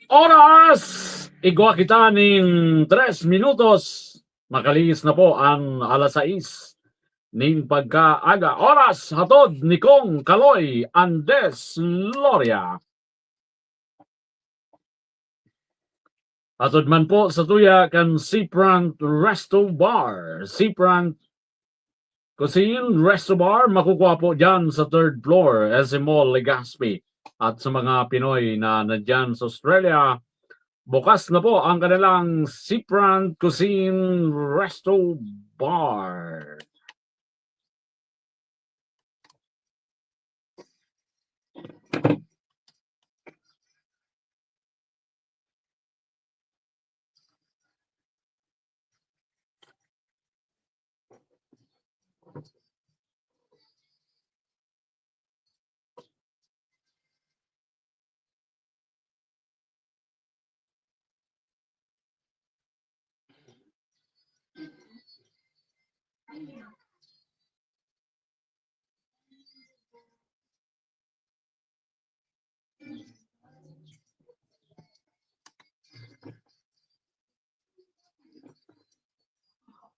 Oras! Igwa kita ning 3 minutos. Makalinis na po ang alas 6 ning pagkaaga. Oras hatod ni Kong Kaloy Andes Loria. Hatod man po sa tuya kan Seafront Resto Bar. Seafront Cuisine Resto Bar, makukuha po dyan sa 3rd floor, SM Mall, Legazpi. At sa mga Pinoy na nadyan sa Australia, bukas na po ang kanilang Seafront Cuisine Resto Bar.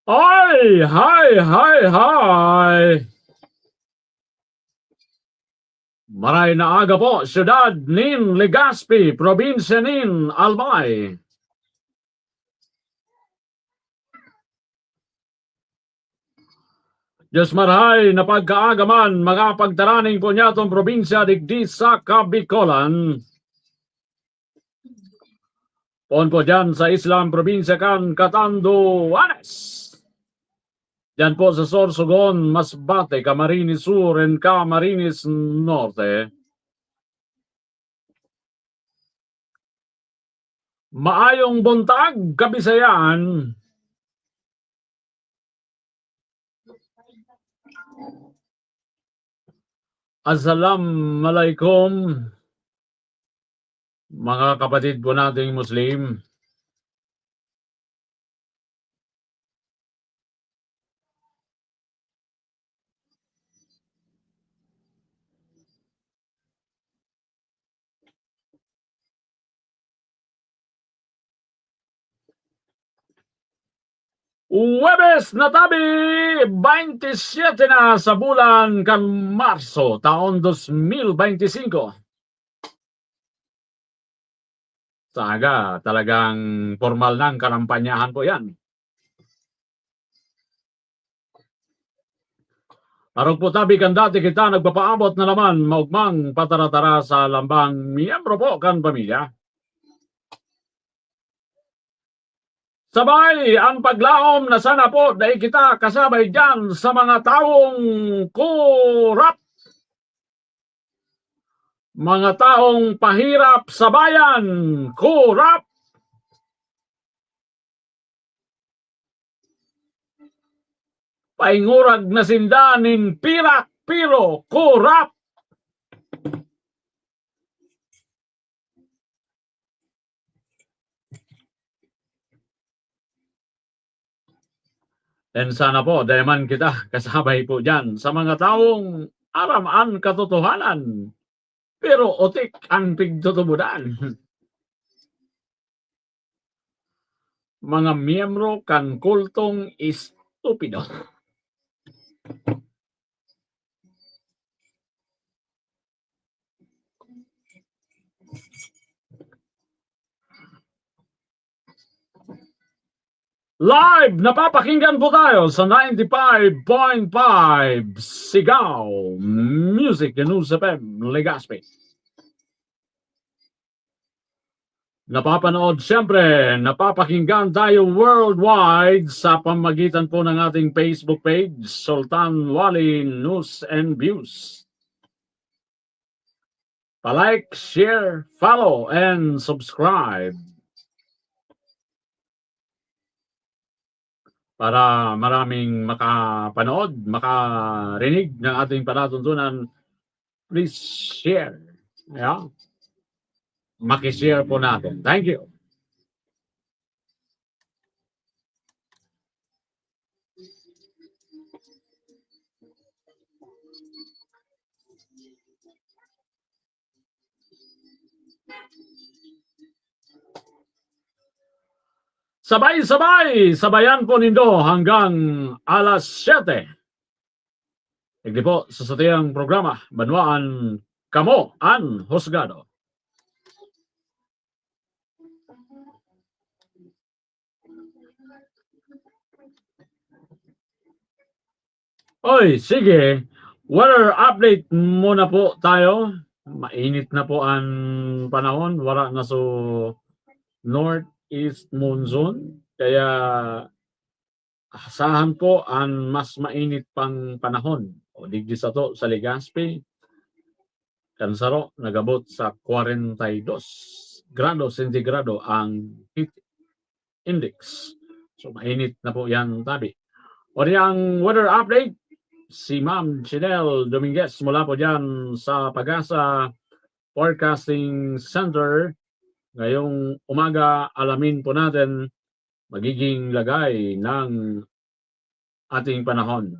Ay, hi. Maray na aga po, siyudad nin Legazpi, probinsya nin Albay. Diyos marhay na pagkaagaman, mga pagtaraning po niya itong probinsya digdi sa Kabikolan. Pon po dyan sa Islam, probinsya kan Catanduanes. Yan po sa Sorsogon, Masbate, Camarines Sur, and Camarines Norte. Maayong buntag, Kabisayan. Assalamualaikum, mga kapatid po nating Muslim. Huwebes na tabi, 27 na sa bulan kan Marso, taon 2025. Saga, talagang formal ng karampanyahan po yan. Arog po tabi kan dati kita nagpapaabot na naman maugmang pataratara sa lambang miyembro po kan pamilya. Sabay ang paglaom na sana po dahil kita kasabay dyan sa mga taong kurap. Mga taong pahirap sa bayan, kurap. Paingurag na sindanin pirak, piro, kurap. And sana po, dayaman kita kasabay po dyan sa mga taong aramaan katotohanan. Pero otik ang pigtutubudan. Mga miyembro kan kultong estupido. Live, napapakinggan po tayo sa 95.5 Sigaw Music News FM Legazpi. Napapanood siyempre, napapakinggan tayo worldwide sa pamagitan po ng ating Facebook page, Sultan Wali News and Views. Pa-like, share, follow, and subscribe. Para maraming makapanood, makarinig ng ating panatuntunan, please share. Yeah. Makishare po natin. Thank you. Sabay-sabay, sabayan po nindo hanggang alas 7. Hindi po sa satiyang programa, Banwaan Kamo ang Husgado. Oy, sige. Weather update muna po tayo. Mainit na po ang panahon. Wala na so northeast monsoon. Kaya asahan po ang mas mainit pang panahon. O digdi sa to sa Legazpi. Kansaro nagabot sa 42 grado sentigrado ang heat index. So mainit na po yan tabi. O ang weather update, si Ma'am Chinel Dominguez mula po dyan sa Pag-asa Forecasting Center. Ngayong umaga, alamin po natin magiging lagay ng ating panahon.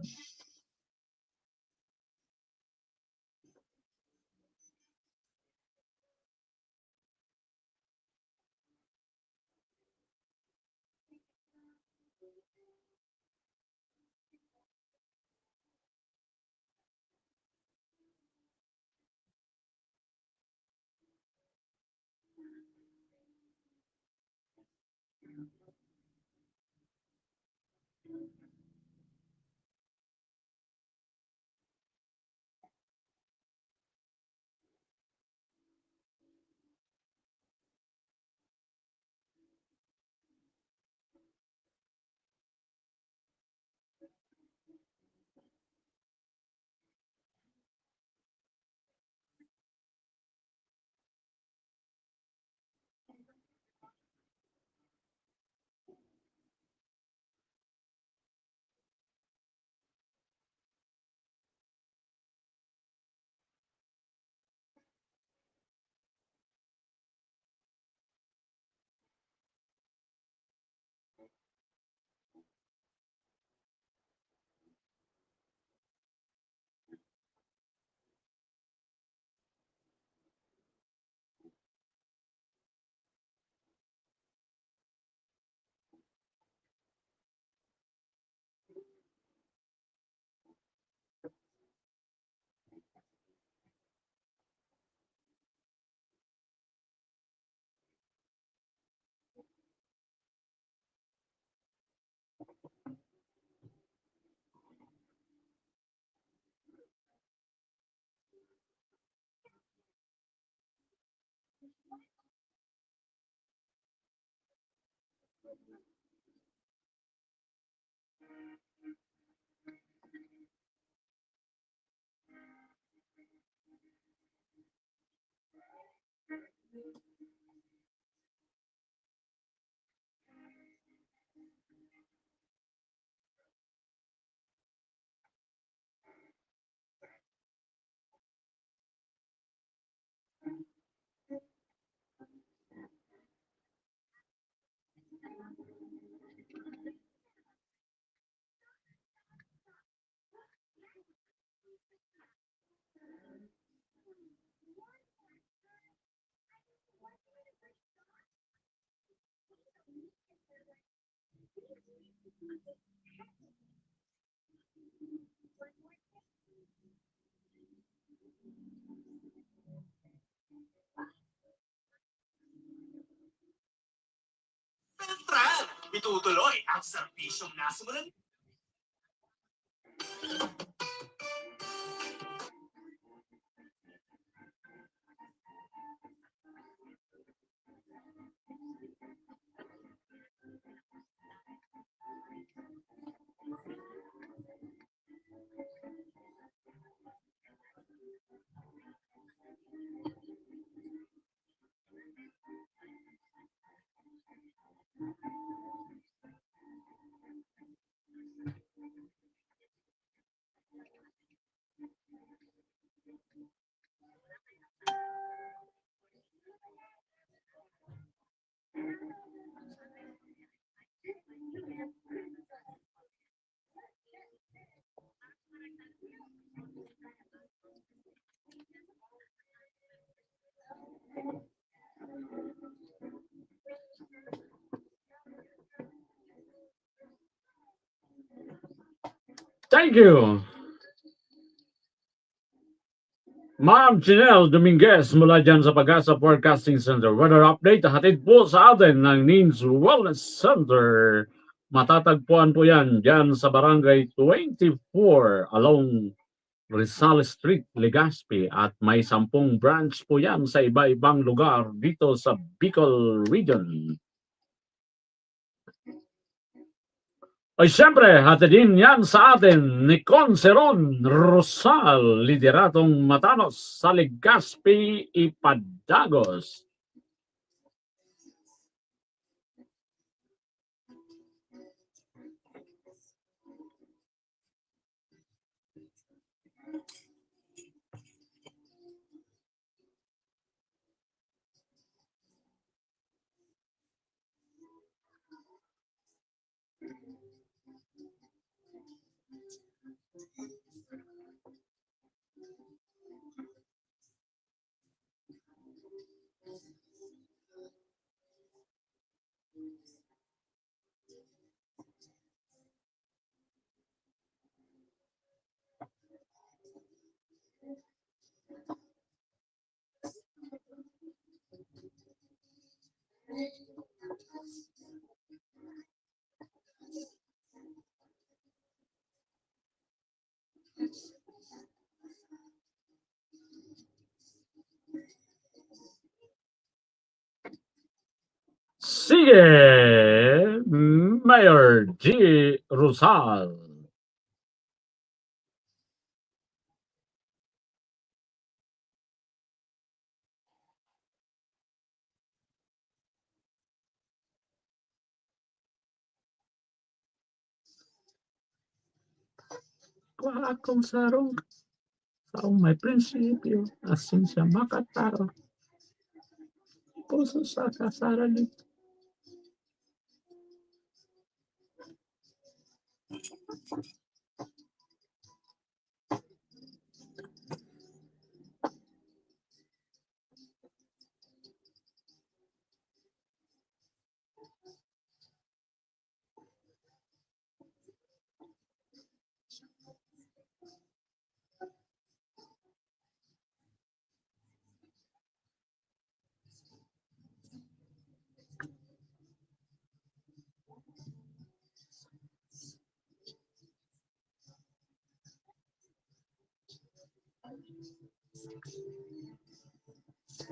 Central, itutuloy ang serbisyong nasimulan. Thank you, Ma'am Chinel Dominguez mula dyan sa Pag-asa Forecasting Center. Weather update, hatid po sa atin ng Nins Wellness Center. Matatagpuan po yan dyan sa Barangay 24 along Rizal Street, Legazpi. At may 10 branch po yan sa iba-ibang lugar dito sa Bicol Region. Ay siyempre, hatidin yan sa atin ni Conceron Rosal, lideratong Matanos sa Legazpi, Ipadagos. Sigue Mayor G. Rosal. Kuha akong sarong, taong may prinsipyo, asin siya makatao. Puso sa kasaralit.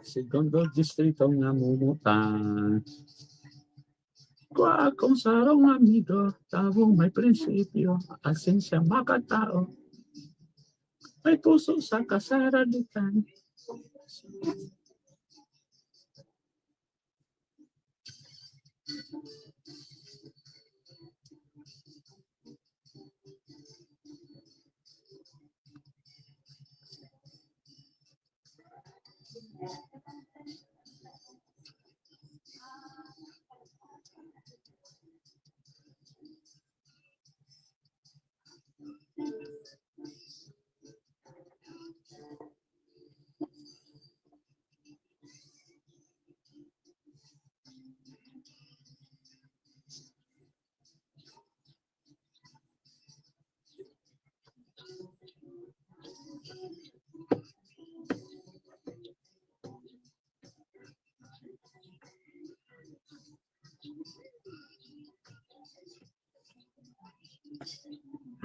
Segundo distritong namumutan. Kuha akong sarong amigo, taong may prinsipyo, asin siya makatao. May puso sa kasaralitan.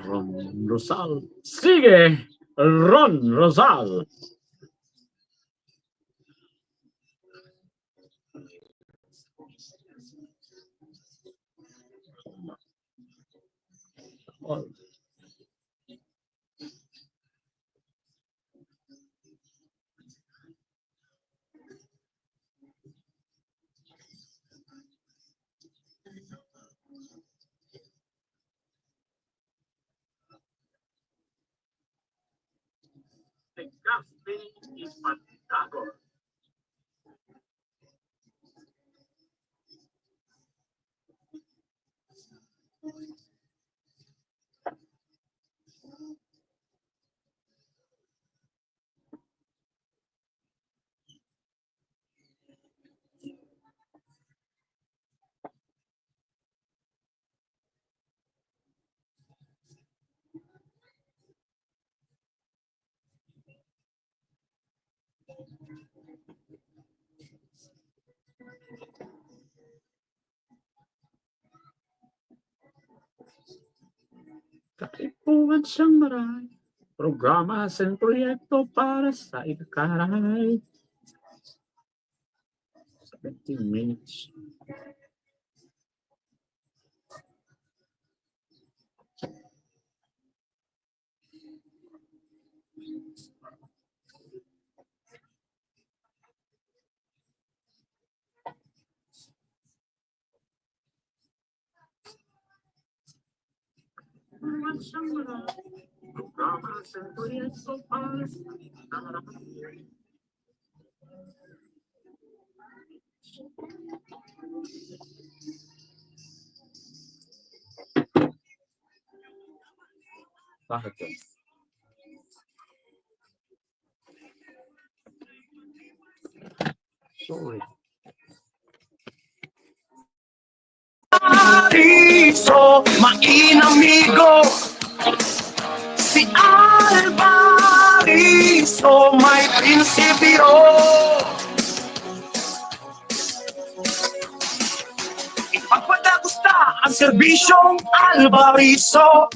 Ron Rosal. Sigue Ron Rosal. Legazpi, Ipadagos. Kaipuan siyang marami. Programa at proyekto para sa ikaray. 17 minutes. Bakit yun? Sorry. Riso, mainamigo. Si Alvariso, may prinsipyo. Ipagpadagusta ang serbisyong Alvariso.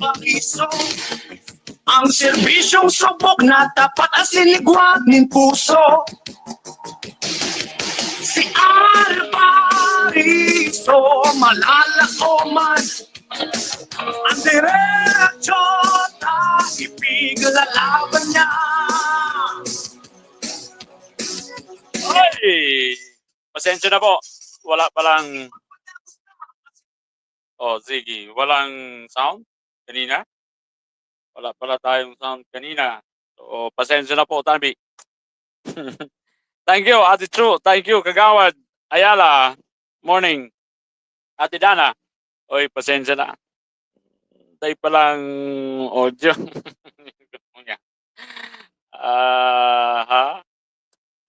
Ang serbisyong subok na tapat at sinigwag ng puso. Si Alvariso, malalako man ang diretso, ipigil ang laban niya. Ay! Pasensya na po. Wala palang... Oh, sige. Walang sound kanina? Wala pala tayong sound kanina. So, pasensya na po, Tabi. Thank you, Ate True. Thank you, Kagawad. Ayala. Morning. Ate Dana. Oy, pasensya na. Tayo palang audio. Ha?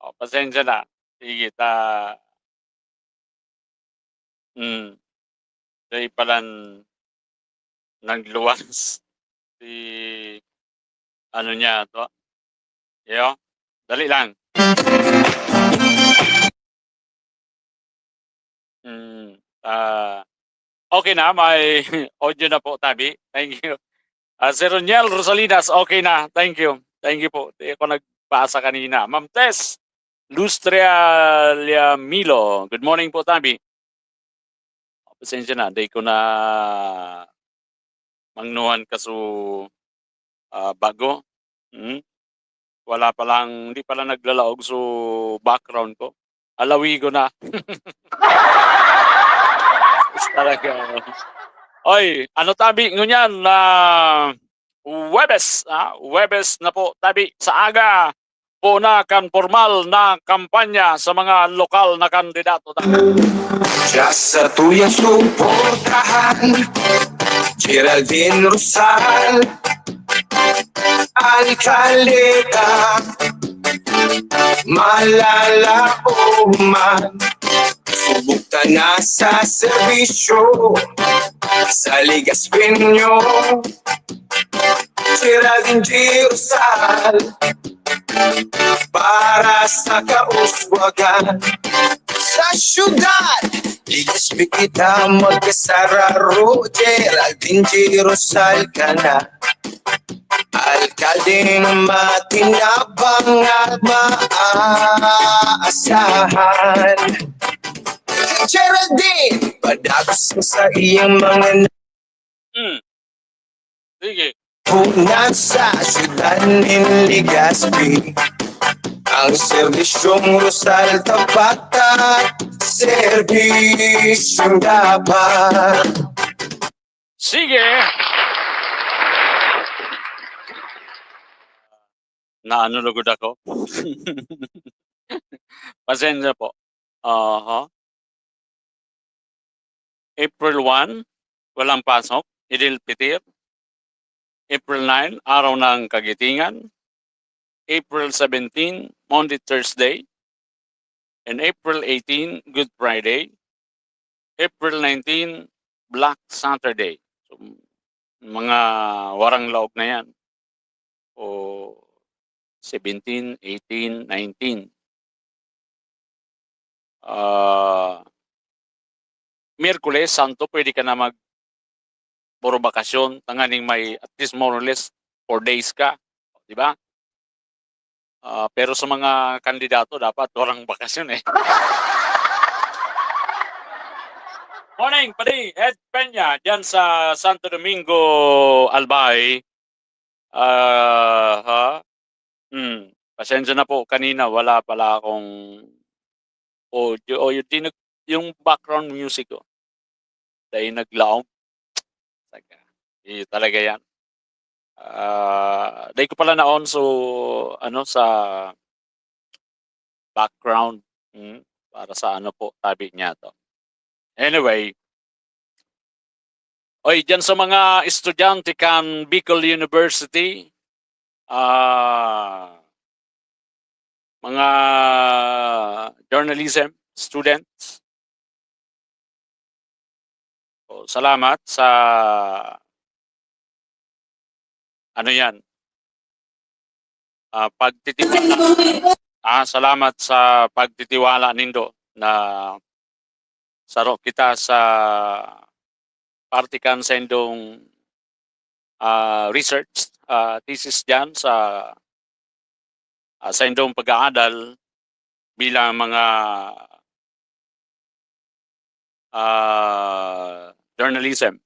Oh, pasensya na. Sige, tayo palang nagluwas. Si ano niya to? Yo, dali lang. Okay na, may audio na po, Tabi. Thank you. Si Roniel Rosalinas, okay na. Thank you. Thank you po. Di ako nagpasa kanina. Ma'am Tess Lustria Liamilo. Good morning po, Tabi. Pasensya na, di ko na mangnuhan kaso bago. Wala palang, hindi pala naglalaog so background ko. Alawigo na. Talaga. Oy, ano, Tabi, ngunyan na Webes, Webes na po, Tabi, sa aga po na kan formal na kampanya sa mga lokal na kandidato. Diyan sa tuyang suportahan, Geraldine Rosal, Alcalde, malalako man, subok ka na sa serbisyo, sa Ligas Pinyo, Geraldine G. Rosal, para sa kauswagan, sa syudad, Ligas kita magkasararo, Geraldine G. Rosal ka na. Alkalde na matinabang at maaasahan. Geraldine, padagos sa iyong mga Sige. napunan sa syudad ng Legazpi. Ang serbisyong Rosal tapat at serbisyong dapat. Sige. Naanulugod ako. Pasensya po. April 1, walang pasok. Idil Pitir. April 9, araw ng Kagitingan. April 17, Monday, Thursday. And April 18, Good Friday. April 19, Black Saturday. So, mga warang laog na yan. O 17, 18, 19. Miyerkules, Santo, pwede ka na puro bakasyon, tanganing may at least more or less 4 days ka. Di ba? Pero sa mga kandidato, dapat walang bakasyon eh. Morning, padi, Ed Peña, dyan sa Santo Domingo, Albay. Pasensya na po, kanina wala pala akong audio o yung background music ko. Dahil naglaong. Talaga yan. Dahil ko pala naon so ano sa background para sa ano po tabi niya to. Anyway, oy diyan sa mga estudyante kan Bicol University, mga journalism students, salamat sa ano yan, pagtitiwala. Salamat sa pagtitiwala nindo na saro kita sa partikan sa indong research thesis diyan sa indong pag-aaral bilang mga journalism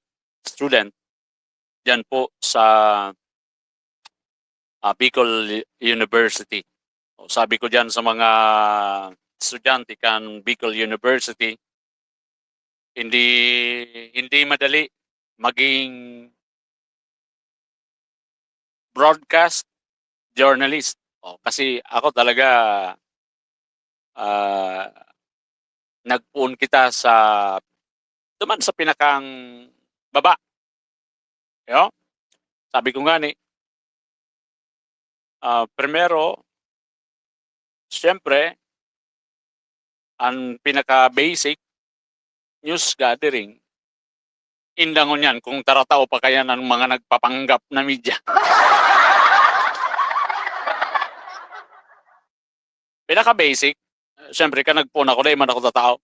student diyan po sa Bicol University. Sabi ko diyan sa mga estudyante kan Bicol University, hindi madali maging broadcast journalist. Kasi ako talaga nagpuon kita sa duman sa pinakang baba. Yo? Sabi ko nga ni, primero, siyempre, ang pinaka-basic news gathering, indangon yan kung taratao pa kaya ng mga nagpapanggap na media. Pinaka-basic, siyempre ka nagpuon ako, dahil man ako tatao.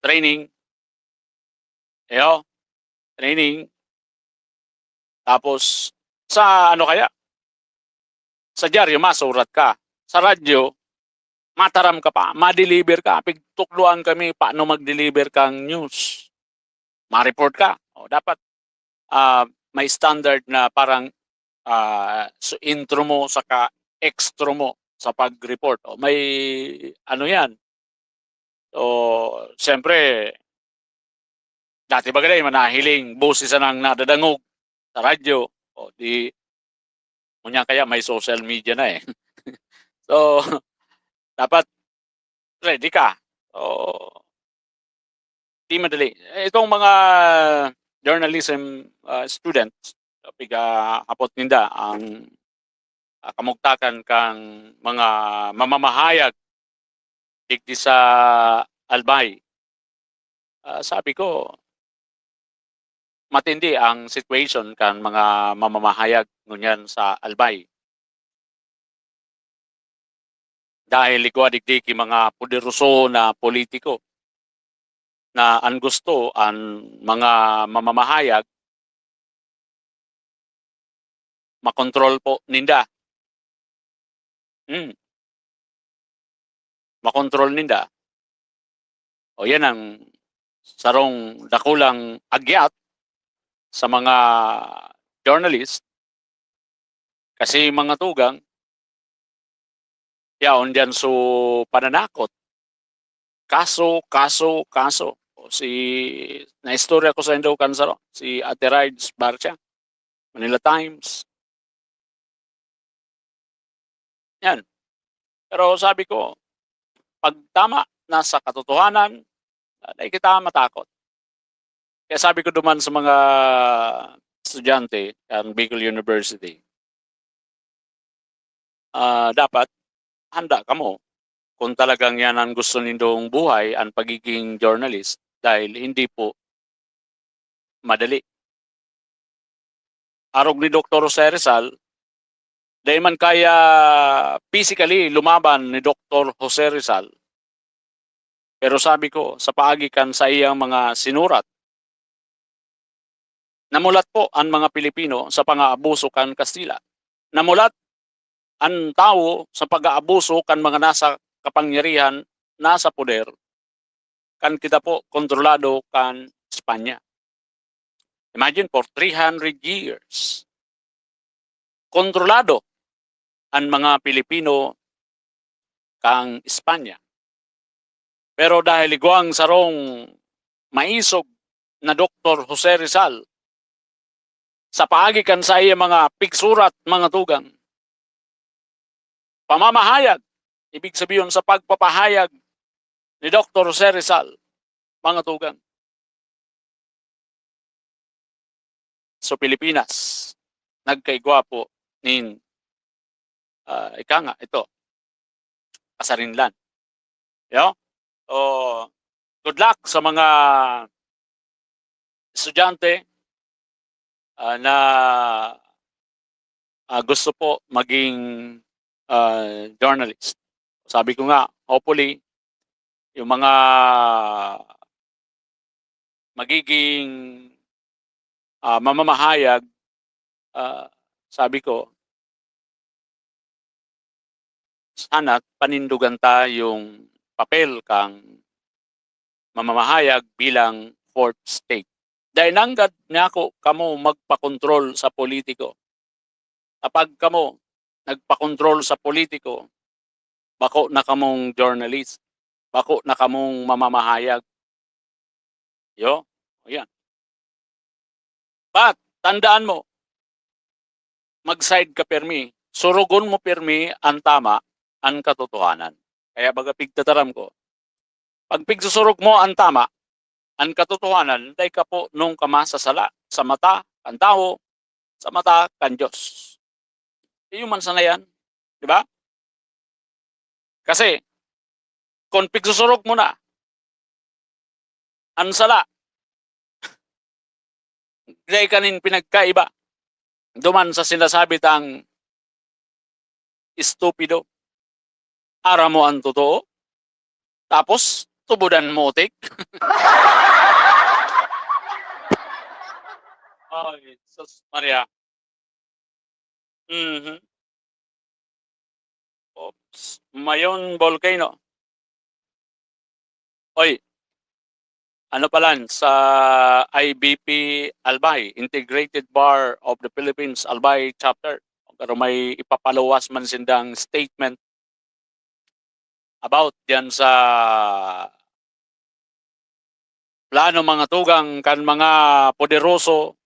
Training. Training. Tapos, sa ano kaya? Sa dyaryo, masurat ka. Sa radyo, mataram ka pa, ma-deliver ka. Pigtukluan kami paano mag-deliver kang news. Ma-report ka. Dapat may standard na parang so intro mo saka extra mo sa pag-report. May ano yan. So, siyempre, dati ba ganay, manahiling, boses na nang nadadangog sa radyo. Kunya kaya may social media na eh. So, dapat ready ka. So, di madali. Itong mga journalism students, hapot ninda ang kamugtakan kang mga mamamahayag digdi sa Albay. Sabi ko, matindi ang situation kan mga mamamahayag ngunyan sa Albay. Dahil ligwadigdi mga poderoso na politiko na ang gusto ang mga mamamahayag makontrol po ninda. Makontrol ninda. Yan ang sarong dakulang agyat sa mga journalist kasi mga tugang yaon diyan so pananakot. Kaso. Na-istorya ko sa Indo Kansaro, si Ate Rides Barcha, Manila Times. Yan. Pero sabi ko, pag tama, nasa katotohanan, ay kita matakot. Kaya sabi ko duman sa mga estudyante ng Bicol University, dapat handa ka mo kung talagang yan ang gusto nindong buhay, ang pagiging journalist, dahil hindi po madali. Arog ni Dr. Jose Rizal, dahil man kaya physically lumaban ni Dr. Jose Rizal, pero sabi ko, sa paagikan sa iyang mga sinurat, namulat po ang mga Pilipino sa pang-aabuso kan Kastila. Namulat ang tao sa pag-aabuso kan mga nasa kapangyarihan, nasa poder, kan kita po kontrolado kan Espanya. Imagine, for 300 years, kontrolado ang mga Pilipino kang Espanya. Pero dahil iguang sarong maisog na Dr. Jose Rizal sa paagikan sa iya mga pigsurat mga tugang. Pamamahayag, ibig sabihin sa pagpapahayag ni Dr. Jose Rizal, mga tugang. So Pilipinas, nagkaigwapo nin ika nga, ito, kasarinlan. Yo? So, good luck sa mga estudyante na gusto po maging journalist. Sabi ko nga, hopefully, yung mga magiging mamamahayag, sabi ko, sana panindugan ta yung papel kang mamamahayag bilang fourth state. Dahil nanggad niya ako kamo magpakontrol sa politiko. Kapag kamo nagpakontrol sa politiko, bako na kamong journalist, bako na kamong mamamahayag. Yo, yan. But, tandaan mo, mag-side ka permi, surugon mo permi ang tama, ang katotohanan. Kaya baga pigtataram ko, pag pigsusurog mo ang tama, ang katotohanan, day ka po nung kamasasala sa mata, kan tao, sa mata, kan Diyos. Yung mansa na yan, di ba? Kasi, kung pigsusurog mo na, ang sala, day kanin pinagkaiba, duman sa sinasabi tang estupido, ara mo ang totoo, tapos tubudan mo tik. Ay, sus Maria. Oops. Mayon Volcano. Oy, ano palan sa IBP Albay, Integrated Bar of the Philippines Albay Chapter. Pero may ipapaluwas man sindang statement about yan sa plano mga tugang kan mga poderoso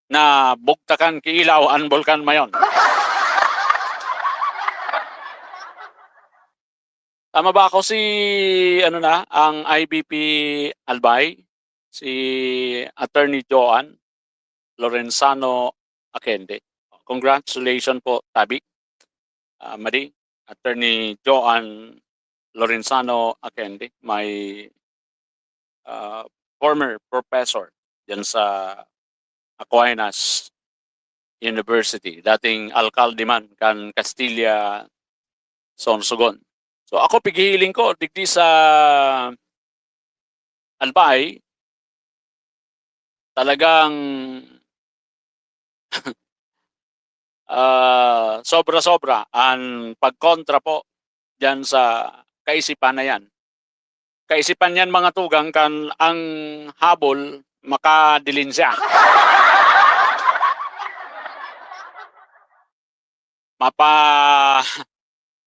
na bugtakan kiilaw ang Bulkan Mayon. Tama ba ako si ang IBP Albay, si Attorney Joan Lorenzano Akende. Congratulations po, Tabi. Madi, Attorney Joan Lorenzano Akende, my former professor diyan sa Aquinas University, dating alkalde man kan Castilla Sorsogon. So ako pigihiling ko digdi sa Albay, talagang sobra-sobra ang pagkontra po diyan sa kaisipan na yan. Kaisipan yan mga tugang kan ang habol makadilin siya.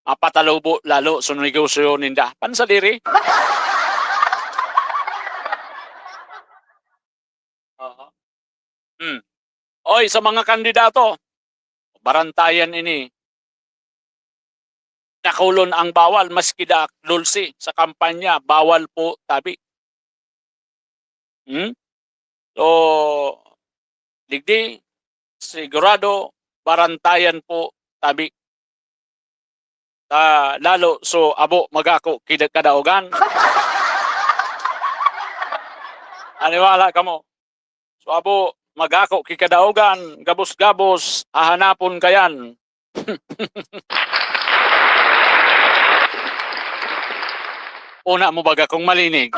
Mapatalubo lalo sa negosyo ninda. Pansaliri. Oy, sa mga kandidato, barantayan ini. Nakulon ang bawal, maski da lulsi sa kampanya, bawal po, Tabi. So, digdi, sigurado, barantayan po, Tabi. Lalo, so, abo, magako, kadaogan. Aniwala ka mo. So, abo, magako, kikadaogan, gabos-gabos, hahanapon kayan. Una mo baga kung malinig.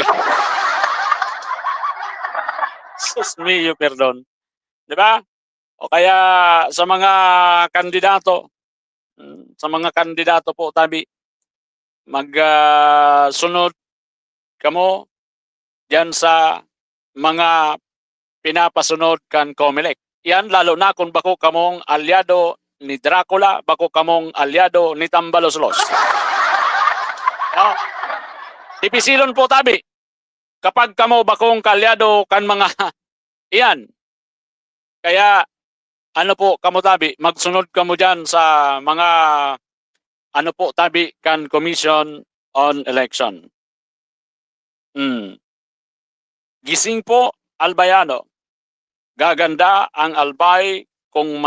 Sus mio, perdon. Di ba? O kaya sa mga kandidato po, Tabi, magsunod kamo diyan sa mga pinapasunod kan Comelec. Yan lalo na kung bako kamong aliado ni Dracula, bako kamong aliado ni Tambaloslos. No? Tipisilon po, Tabi. kapag kamo bakong kalyado kan mga iyan. Kaya ano po kamo tabi, magsunod kamo diyan sa mga ano po tabi kan Commission on Election. Gising po albayano. Gaganda ang albay kung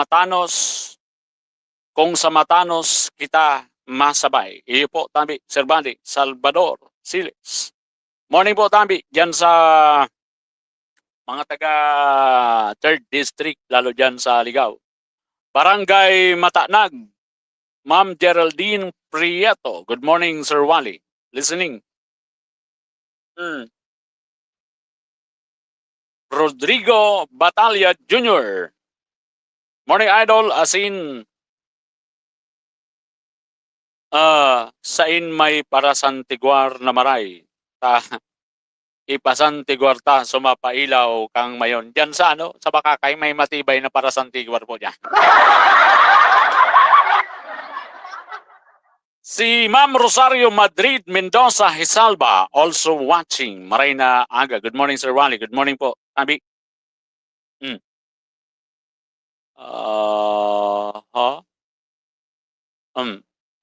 sa matanos kita masabay. Iyo po tabi, Sir Bandi, Salvador Siles. Morning po tabi diyan sa mga taga 3rd District, lalo dyan sa Ligaw. Barangay Matanag, Ma'am Geraldine Prieto. Good morning, Sir Wally. Listening. Rodrigo Batalla Jr. Morning, Idol. Asin, sain may parasantiguar na maray. Ipasantigwar ta, sumapailaw kang mayon. Diyan sa sa Bakakay, may matibay na parasantiguar po dyan. Si Ma'am Rosario Madrid Mendoza Hisalba also watching. Marina Aga. Good morning, Sir Wally. Good morning po. Tabi.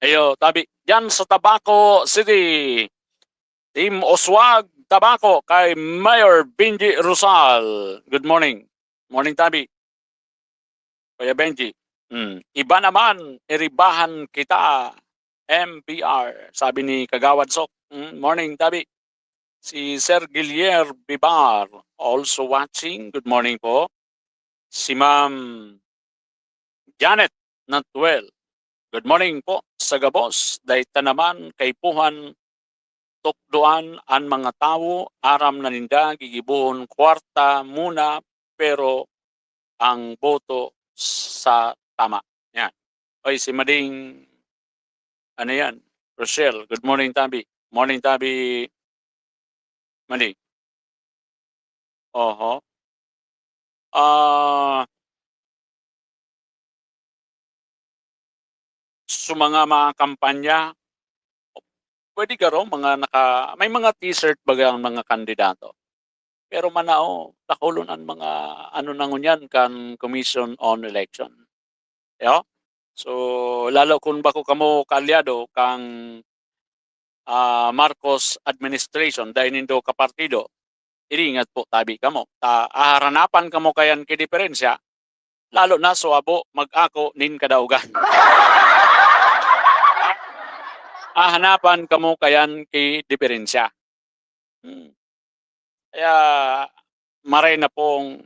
Ayo, tabi. Diyan sa Tabaco City. Team Oswag Tabaco kay Mayor Benji Rosal. Good morning. Morning, tabi. Kuya Benji. Iba naman, iribahan kita. MPR, sabi ni Kagawad Sok. Morning, tabi. Si Sir Gilier Bibar, also watching. Good morning po. Si Ma'am Janet Natwell. Good morning po sa Gabos. Dahita naman kay Puhan tukduan ang mga tao, aram na ninda, gigibuhon kwarta muna, pero ang boto sa tama. Yan. Oy, si Mading, ano yan? Rochelle, good morning, Tabi. Morning, Tabi. Mading. Oho. So mga kampanya, pwede ka raw may mga t-shirt baga ang mga kandidato. Pero manao, takulon ang mga nangunyan kan Commission on Election. Yo? So lalo kung bako kamo kaalyado kang Marcos administration dahil nindo kapartido, iringat po tabi kamo. Haranapan kamo kayan kidiferensya, lalo na so abo mag-ako nin kadaugan. Hanapan kamo kayan kay diferensya. Kaya maray na pong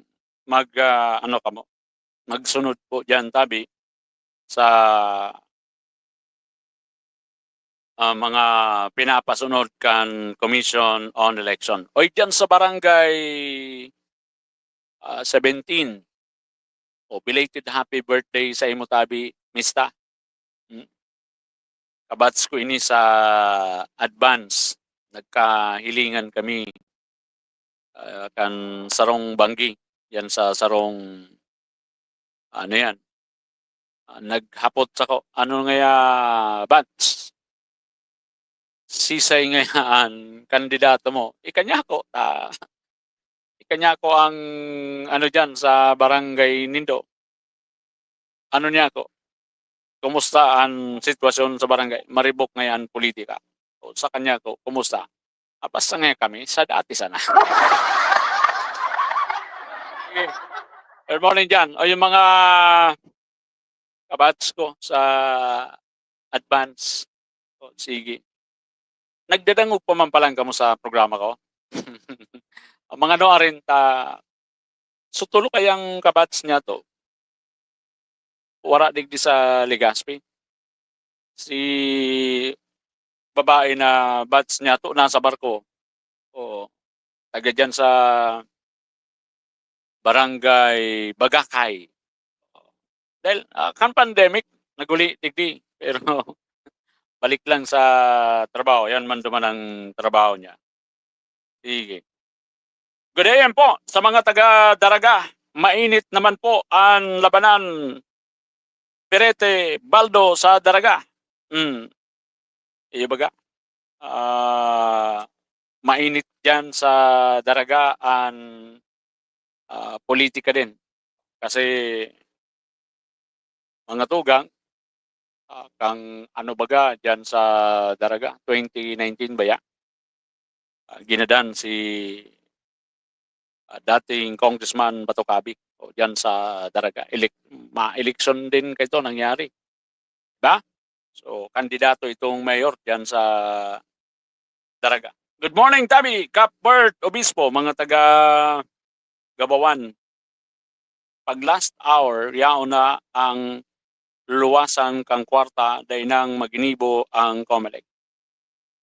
magsunod po diyan tabi sa mga pinapasunod kan Commission on Election. O diyan sa barangay 17. O belated happy birthday sa imo tabi, Mista. Kabats ko ini sa advance. Nagkahilingan kami kan Sarong Banggi. Yan sa Sarong yan. Naghapot sa ko. Ano nga bats? Sisay ngayaan kandidato mo. Ikanya ko. Ikanya ko ang dyan sa barangay Nindo. Ano niya ko? Kumusta ang sitwasyon sa barangay? Maribok ngayon politika. O, sa kanya ko, kumusta? Basta ngayon kami, sa dati sana. Okay. Good morning dyan. O yung mga kabats ko sa advance. O, sige. Nagdadangog pa man palang kamo sa programa ko. Mga rin, sutulo kayang kabats niya to. Wara digdi sa Legazpi. Si babae na bats niya to nasa barko. O taga dyan sa barangay Bagakay. Dahil kan pandemic, naguli digdi. Pero balik lang sa trabaho. Yan man duman ang trabaho niya. Sige. Good day po sa mga taga Daraga. Mainit naman po ang labanan Perete Baldo sa Daraga. Iyo baga. mainit dyan sa daragaan politika din. Kasi mga tugang, kang ano baga dyan sa daraga, 2019 ba ya? Ginadan si dating Congressman Bato Cabic o dyan sa daraga. Ma-election din kay ito nangyari. Diba? So, kandidato itong mayor dyan sa daraga. Good morning, Tabi, Capbert, Obispo, mga taga Gabawan. Pag last hour, yao na ang luwasan kang kwarta dahil nang maginibo ang Comelec.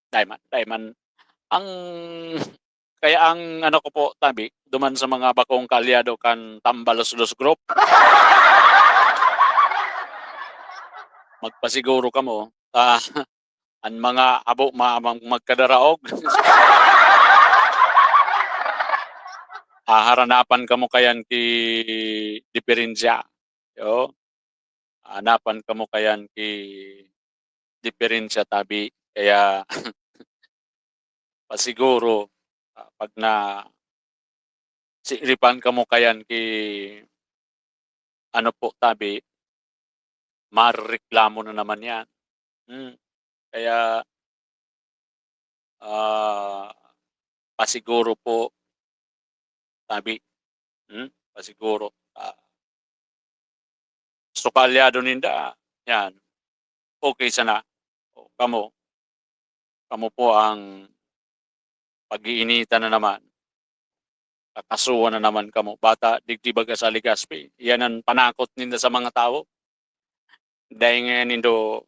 Daiman. Ang kaya ang ano ko po, Tabi, duman sa mga bakong kalyado kan Tambalos-los Group. Magpasiguro ka mo, ang mga abo magkadaraog. Haranapan ka mo kayan ki diferensya. Yo. Hanapan ka mo kayan ki diferensya, Tabi. Kaya pasiguro pag na siripan ka mo kayan ki ano po, Tabi, mareklamo na naman yan. Kaya pasiguro po, Tabi, pasiguro sukalyado ninda yan, okay sana. O, kamo po ang pag-iinitan na naman, kakasuhan na naman kamo, bata digdibag sa Ligaspi. Yan ang panakot ninda sa mga tao. Dahil ngayon nindo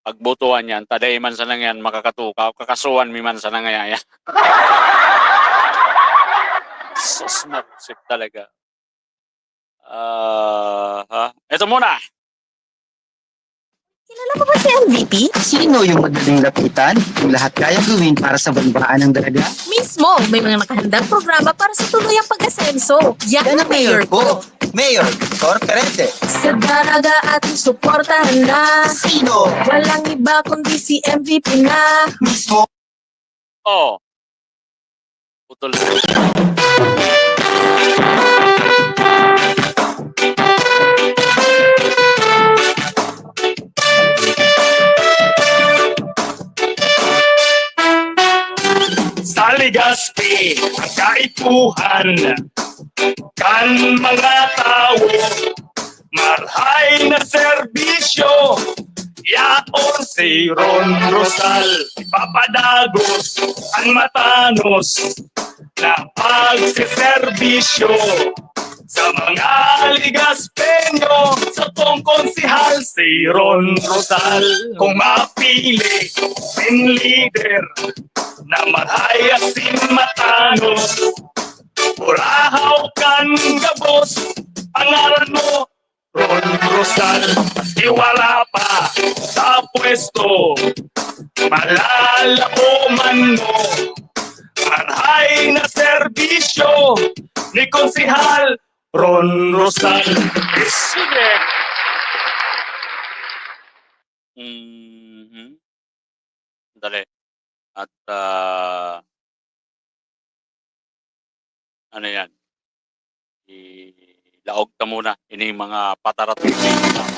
pagbotohan yan, taday man sa nangyan makakatukaw, kakasuhan mi man sa nangayaya. Sus, marusip talaga. Ito muna. Kilala mo ba si MVP? Sino yung madaling lapitan? Yung lahat kaya gawin para sa banbaan ng daraga? Mismo, may mga nakahandang programa para sa tuluyang pag-asenso. Yan ang mayor ko. Mayor Victor Perete. Sa daraga ating suportahan na. Sino? Walang iba kundi si MVP na. Mismo. Oh. Putol. Sa Ligaspi, ang kaipuhan kan mga tao, marhay na serbisyo, yaon si Ron Rosal, ipapadagos ang matanos na pagsiserbisyo sa mga Ligaspeño, sa tong konsihal si Ron Rosal. Kung mapili sin leader na marhay asin matanos, purahaw kan gabos, pangalan mo Ron Rosal. Iwala pa sa pwesto, malalako man mo, marhay na serbisyo ni konsihal Ron Rosal. Sige. Dali. At ano yan? Ilaog ka muna. Ini mga patarating.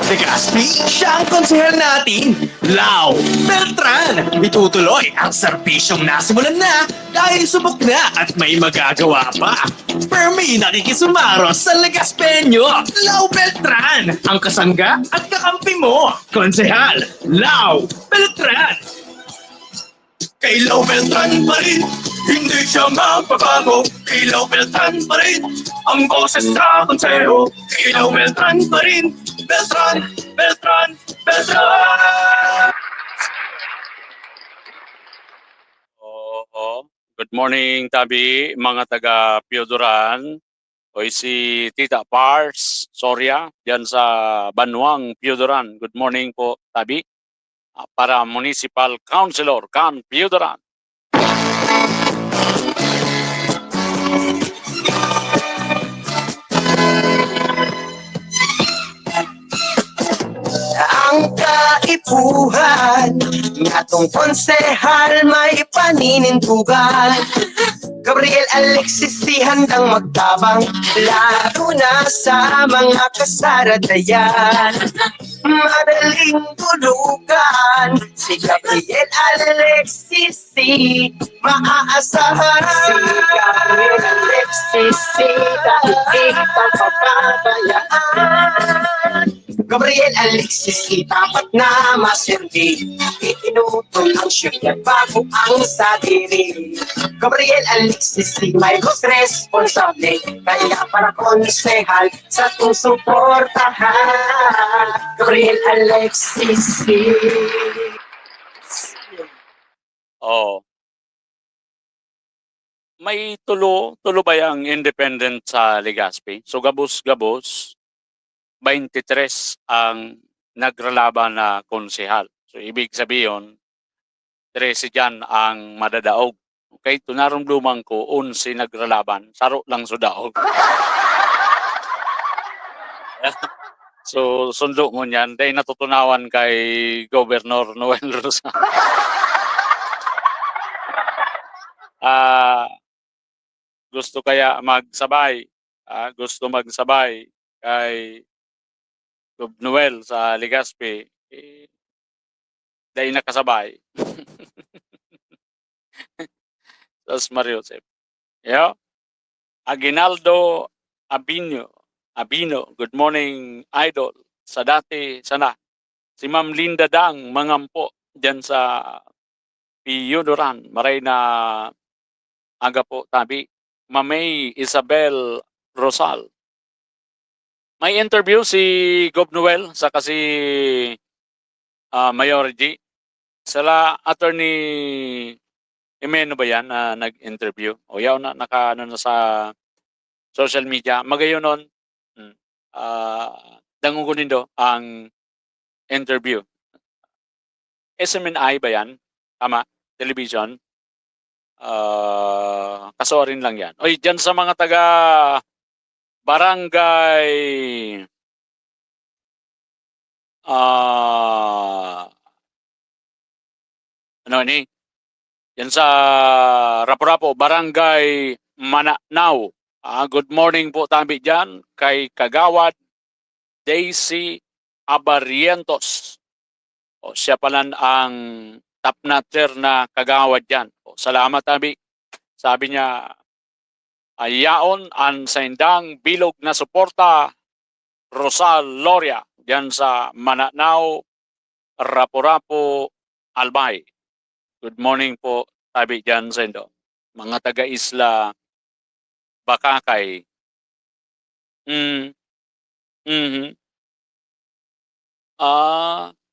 Ligaspi, siya ang konsehal natin. Lau Beltran. Itutuloy ang serbisyong nasimulan na dahil subok na at may magagawa pa. Permi nakikisumaro sa Ligaspeño. Lau Beltran, ang kasangga at kakampi mo. Konsehal Lau Beltran. Kay Lau Beltran pa rin, hindi siya magbabago. Kay Lau Beltran pa rin, ang boses sa konseho. Kay Lau Beltran pa rin, Beltran, Beltran, Beltran! Oo. Good morning, Tabi, mga taga Piodoran. O si Tita Pars Soria, diyan sa Banwang, Piodoran. Good morning po, Tabi. Para Municipal Councilor kan Piodoran. Ang kaipuhan Atong konsehal may paninintugan. Gabriel Alexis di handang magtabang, lalo na sa mga kasaradayan. Madaling tulugan, si Gabriel Alexis si maaasahan. Si Gabriel Alexis si daig pagpapabayaan. Gabriel Alexis itapat na maserbi, itinutol ang syudad bago ang sadiri. Gabriel Alexis si may responsable, kaya para konsehal sa kong suportahan. Gabriel Alexis si... Oh. May tulo ba yung independent sa Legazpi? So gabos-gabos, 23 ang naglalaban na konsehal. So ibig sabihin, 13 dyan ang madadaog. Okay, tunarong lumang ko, 11 naglalaban, saro lang so daog. So sundo mo niyan, dahil natutunawan kay Governor Noel Rosa. Gusto kaya magsabay, gusto magsabay kay Gob Noel sa Legazpi, dahil nakasabay. Tapos Mario Joseph. Yeah. Aguinaldo Abino, good morning, idol. Sa dati, sana. Si Ma'am Linda Dang, mangampo dyan sa Piyudoran. Maray na aga po tabi. Mamay Isabel Rosal. May interview si Gob Noel sa kasi Mayor G. Sala attorney Imeno ba yan na nag-interview? O yaw na naka na sa social media. Magayon nun, dangugunin do ang interview. SMNI ba yan? Tama? Television? Kasorin lang yan. Oy, dyan sa mga taga barangay ano ni? Yan sa Rapo-Rapo, Barangay Mananaw. Good morning po tabi dyan kay Kagawad Daisy Abarientos. O, siya pala ang top notcher na kagawad dyan. O, salamat tabi. Sabi niya, ayaon ang saindang bilog na suporta Rosal Loria dyan sa Mananaw, Rapo-Rapo, Albay. Good morning po tabi dyan sa indo. Mga taga-isla Bakakay.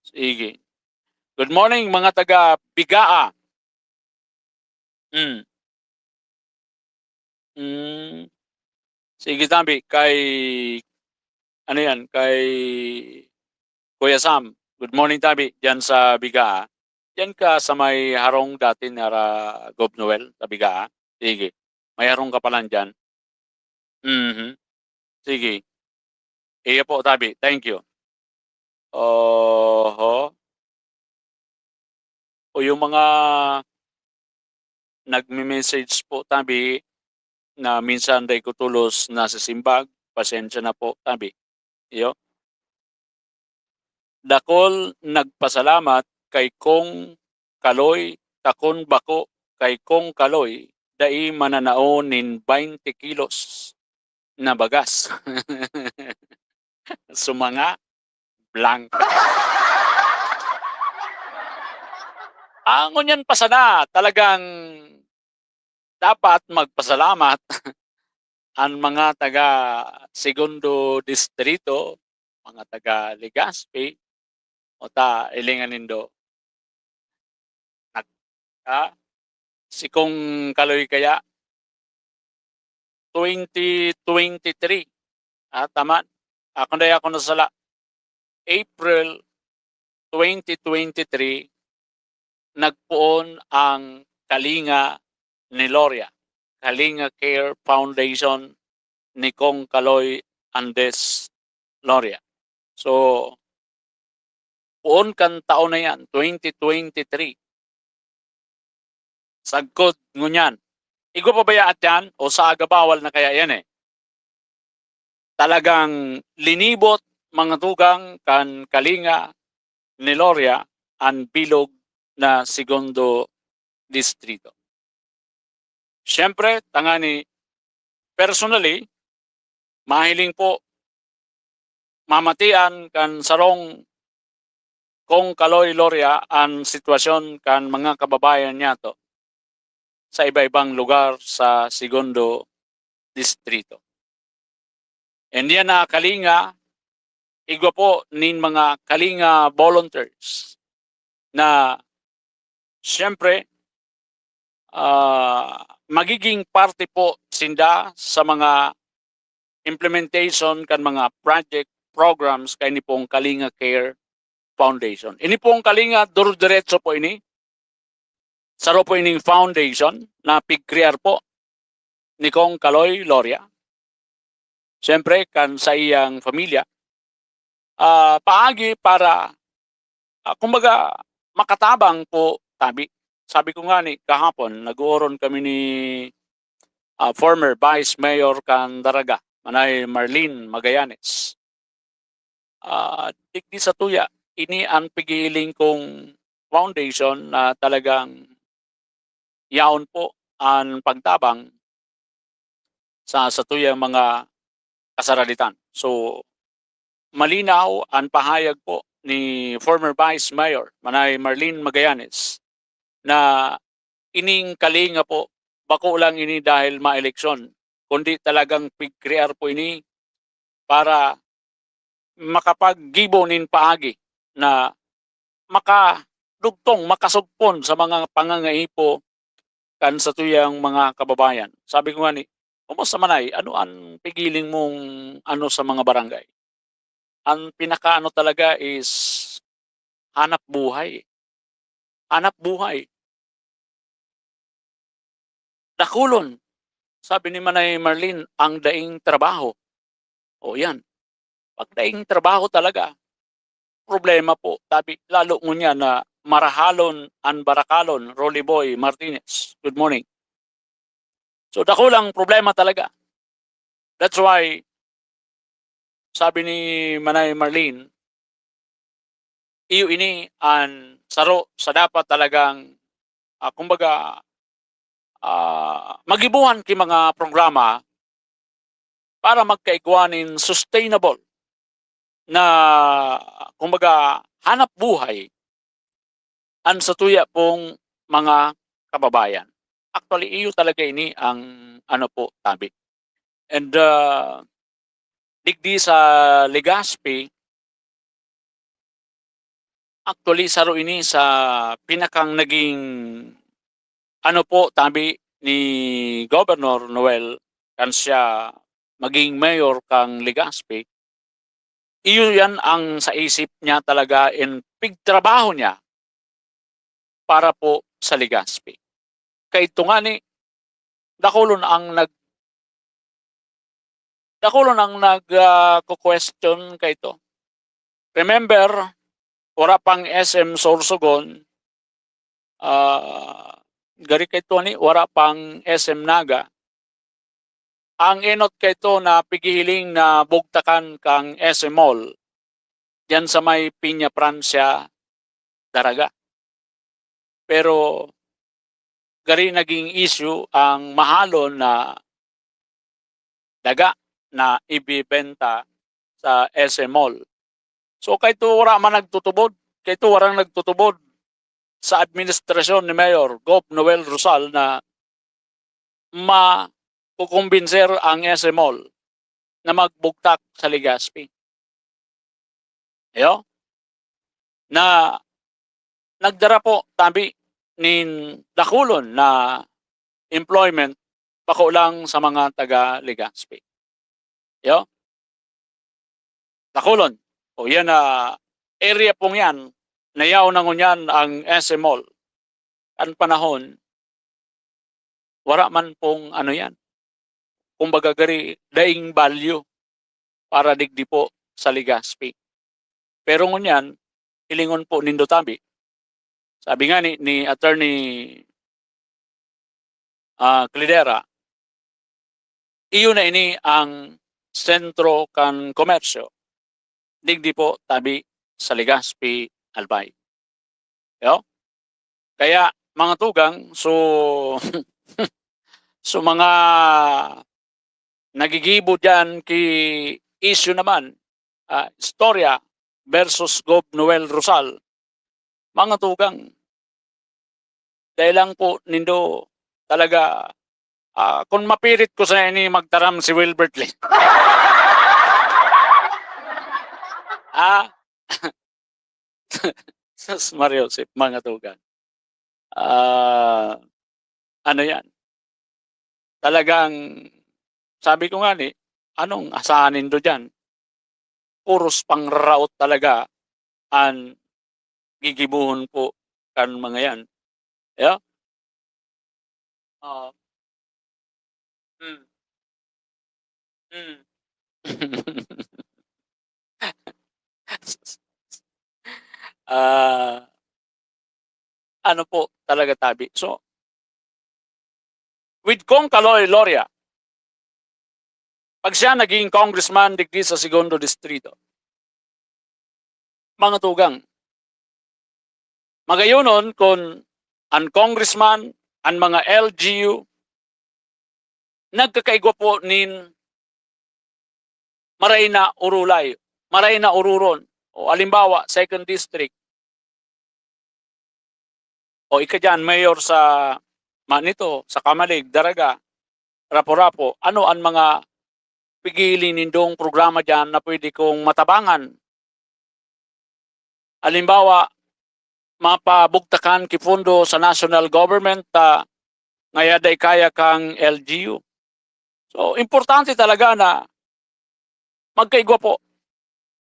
Sige. Good morning mga taga Bigaa. Sige tabi kay ano yan, kay Kuya Sam. Good morning tabi dyan sa Bigaa. Yan ka sa may harong dati na Gob Noel sa Bigaa. Sige. May harong ka pala dyan. Sige. Iya po tabi. Thank you. O yung mga nagme-message po tabi na minsan day ko tulos na sa simbag, pasensya na po tabi. Iyo. Dakol nagpasalamat kay Kong Kaloy, takon bako kay Kong Kaloy, dai mananao nin 20 kilos na bagas. Sumanga blank. Ang ngunyan pasana, talagang dapat magpasalamat ang mga taga Segundo Distrito, mga taga Legazpi, o ta ilingan nindo. Si Kong Kaloy kaya 2023. Tama. Ako nasala. April 2023 nagpuon ang Kalinga ni Loria. Kalinga Care Foundation ni Kong Kaloy Andes Loria. So Puon kan taon na yan, 2023. Sagkod ngunyan. Igo pa ba yaat yan? O sa agabawal na kaya yan eh. Talagang linibot mga tugang kan Kalinga ni Loria ang bilog na segundo distrito. Siyempre, tangani personally, mahiling po mamatian kan sarong kung Kaloy Loria ang sitwasyon kan mga kababayan niya to sa iba-ibang lugar sa segundo distrito. And yan na Kalinga, igwa po nin mga Kalinga volunteers na siyempre magiging parte po sinda sa mga implementation kan mga project programs kay ni pong Kalinga Care Foundation. Ini pong Kalinga dur-diretso po ini. Saro po ining foundation na pigkrear po ni Kong Kaloy Loria. Siyempre kan sa iyang pamilya. Paagi para kumbaga makatabang po tabi. Sabi ko nga ni kahapon, nag-uoron kami ni former Vice Mayor kan Daraga, Manay Marlene Magallanes. Digdi sa tuya, ini ang pigiling kong foundation na talagang yaon po ang pagtabang sa tuyang mga kasaralitan. So, malinaw ang pahayag po ni former Vice Mayor Manay Marlene Magallanes na ining Kalinga po, bako lang ini dahil ma-eleksyon, kundi talagang pigkrear po ini para makapaggibo nin paagi na makadugtong, makasugpon sa mga pangangaipo kan sa tuyang mga kababayan. Sabi ko nga ni, kumusta manay, ano ang pigiling mong ano sa mga barangay? Ang pinakaano talaga is hanap buhay. Hanap buhay. Dakulon, sabi ni Manay Marlene, ang daing trabaho. O yan. Pag daing trabaho talaga, problema po. Tabi, lalo ngunya na marahalon an barakalon, Rolly Boy Martinez. Good morning. So dakulang problema talaga. That's why, sabi ni Manay Marlene, iyo ini an saro sa dapat talagang, kumbaga, magibuhan ki mga programa para magkaigwanin sustainable na kumbaga hanap buhay ang sa tuya pong mga kababayan. Actually, iyo talaga ini ang ano po tabi. And digdi sa Legazpi, actually saro ini sa pinakang naging ano po tabi ni Governor Noel kan siya maging mayor kang Legazpi. Iyo yan ang sa isip niya talaga in pigtrabaho niya para po sa Legazpi. Kay ito nga ni dakulon ang nag-question kay ito. Remember, ora pang SM Sorsogon, gari kay ito ni, ora pang SM Naga. Ang enot kay ito na pigihiling na bugtakan kang SM Mall, diyan sa may Piña Francia, Daraga. Pero, gari naging issue ang mahalon na daga na ibibenta sa SM Mall. So kay ito wala man nagtutubod, kay ito warang nagtutubod sa administrasyon ni Mayor Gov. Noel Rosal na makukumbinser ang SM Mall na magbugtak sa Legazpi. Ayo? Na nagdara po tabi nin dakulon na employment pako lang sa mga taga Legazpi. Yo? Dakulon. O yan na area pong yan, nayaw na ngunyan ang SM Mall. Ang panahon, wala man pong ano yan. Kumbaga gari, daing value para digdi po sa Legazpi. Pero ngunyan, ilingon po nindo tabi. Sabi nga ni Attorney Clidera, iyon na ini ang sentro kan komersyo. Digdi po tabi sa Legazpi, Albay. Yo? Kaya mga tugang, so so mga nagigibo dyan ki issue naman, istorya versus Gov. Noel Rosal, mga tugang, dahil lang po nindo talaga, kung mapirit ko sa ini magtaram si Wilbert Lee. Sus Mario, mga tugang. Ano yan? Talagang, sabi ko nga anong asahanin do dyan? Puros pangraot talaga ang gigibuhon po kan mga yan. Yeah? Mm. Mm. Ano po talaga tabi. So, with Kong Kaloy Loria, pag siya naging congressman digdi sa Segundo Distrito, mga tugang, magayunon kung ang congressman, ang mga LGU, nagkakaigwa po nin maray na urulay, maray na ururon, o alimbawa, 2nd District, o ika dyan, mayor sa Manito, sa Kamalig, Daraga, Rapo-Rapo, ano ang mga pigilin nindong programa dyan na pwede kong matabangan? Halimbawa, mapabugtakan kipundo sa national government ngaya day kaya kang LGU. So, importante talaga na magkaigwa po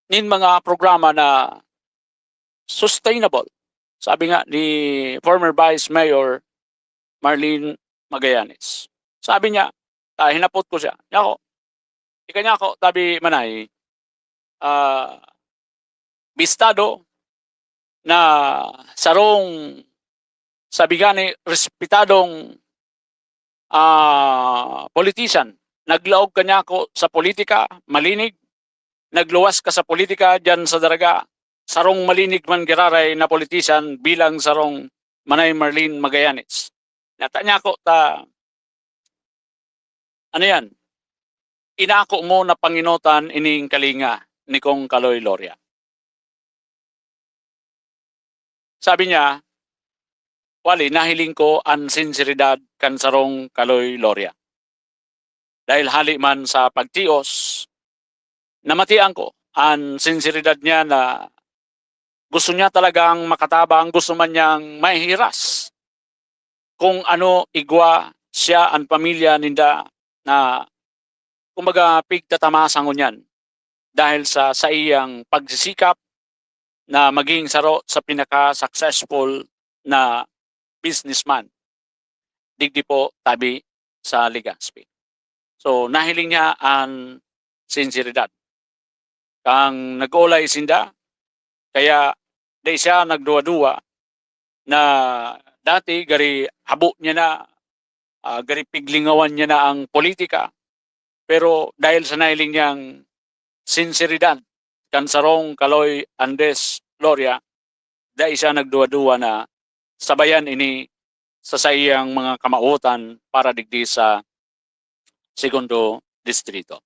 nin mga programa na sustainable. Sabi nga ni former Vice Mayor Marlene Magallanes. Sabi niya, hinapot ko siya. Yako, ikanya ako, tabi manay, bistado na sarong sabi gani respetadong politician. Naglaog kanya ako sa politika, malinig. Nagluwas ka sa politika dyan sa Daraga. Sarong malinig man giraray na politician bilang sarong Manay Marlene Magallanes. Natanya ko ano yan? Inako mo na Panginotan ining kalinga ni Kong Kaloy Loria. Sabi niya, wali, nahiling ko ang sinseridad kan sarong Kaloy Loria. Dahil hali man sa pagtios, namatian ko ang sinseridad niya na gusto niya talagang makatabang, gusto man niyang mahihiras kung ano igwa siya ang pamilya ninda na kumbaga pigtatamasangon yan dahil sa iyang pagsisikap na maging saro sa pinaka-successful na businessman. Digdi po tabi sa Legazpi. So nahiling niya ang sinseridad. Kang nag-ulay sinda, kaya di siya nagduwa-duwa na dati gari habo niya na, gari piglingawan niya na ang politika. Pero dahil sa nahiling niyang sinseridad kan sarong Kaloy Andres Loria, dahil siya nagduwa-duwa na sabayan ini sa sayang mga kamautan para digdi sa Segundo Distrito.